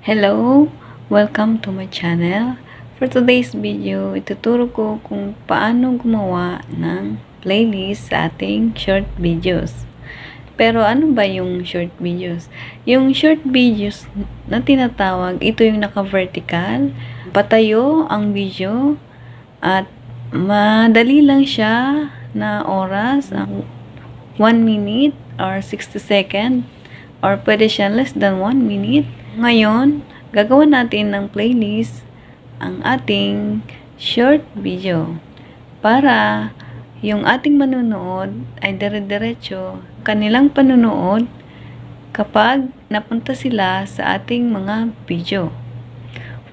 Hello! Welcome to my channel. For today's video, ituturo ko kung paano gumawa ng playlist sa ating short videos. Pero ano ba yung short videos? Yung short videos na tinatawag, ito yung naka-vertical, patayo ang video, at madali lang siya na oras, 1 minute or 60 second, or pwede siya less than 1 minute. Ngayon, gagawa natin ng playlist ang ating short video para yung ating manunood ay dire-diretso kanilang panunood kapag napunta sila sa ating mga video.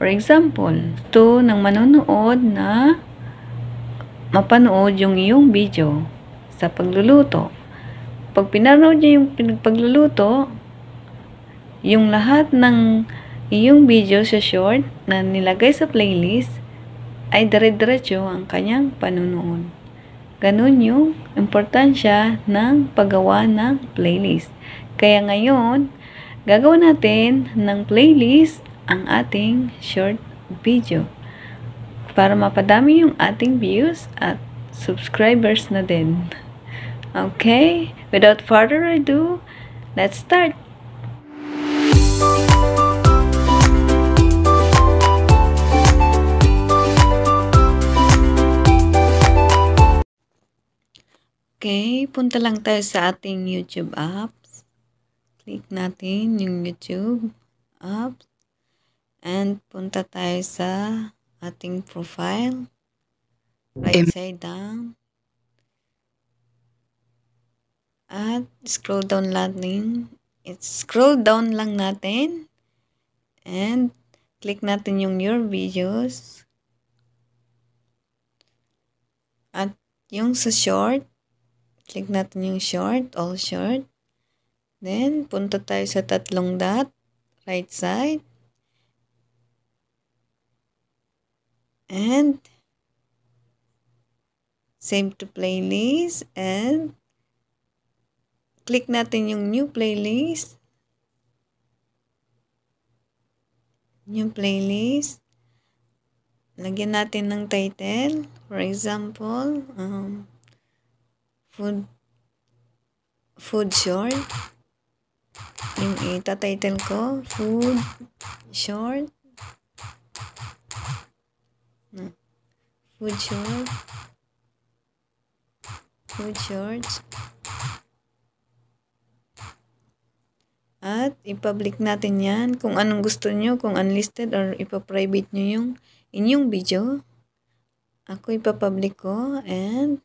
For example, ito ng manunood na mapanood yung iyong video sa pagluluto. Pag pinanood niya yung pagluluto, yung lahat ng iyong video sa short na nilagay sa playlist ay dire-diretso ang kanyang panunood. Ganun yung importansya ng paggawa ng playlist. Kaya ngayon, gagawa natin ng playlist ang ating short video para mapadami yung ating views at subscribers na din. Okay? Without further ado, let's start! Okay, punta lang tayo sa ating YouTube apps. Click natin yung YouTube apps. And punta tayo sa ating profile. Right side down. At scroll down lang natin. And click natin yung your videos. At yung sa short, click natin yung short, all short. Then, punta tayo sa tatlong dot, right side. And, save to playlist. And, click natin yung new playlist. New playlist. Lagyan natin ng title. For example, food short. Yung ita-title ko, food short. Food short. Food shorts. At ipublic natin yan kung anong gusto nyo, kung unlisted or ipa-private nyo yung inyong video. Ako ipapublic ko and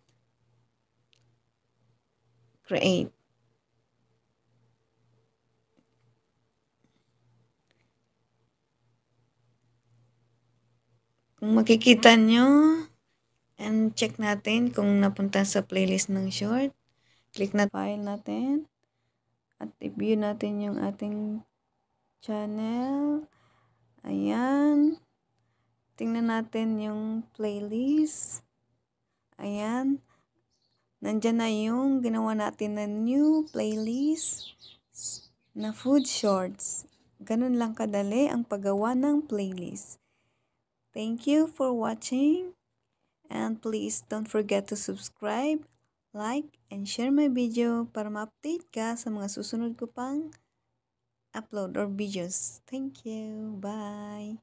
create. Kung makikita nyo, and check natin kung napunta sa playlist ng short. Click na file natin. At i-view natin yung ating channel. Ayan. Tingnan natin yung playlist. Ayan. Nandyan na yung ginawa natin na new playlist na food shorts. Ganun lang kadali ang paggawa ng playlist. Thank you for watching. And please don't forget to subscribe, like, and share my video para ma-update ka sa mga susunod ko pang upload or videos. Thank you. Bye.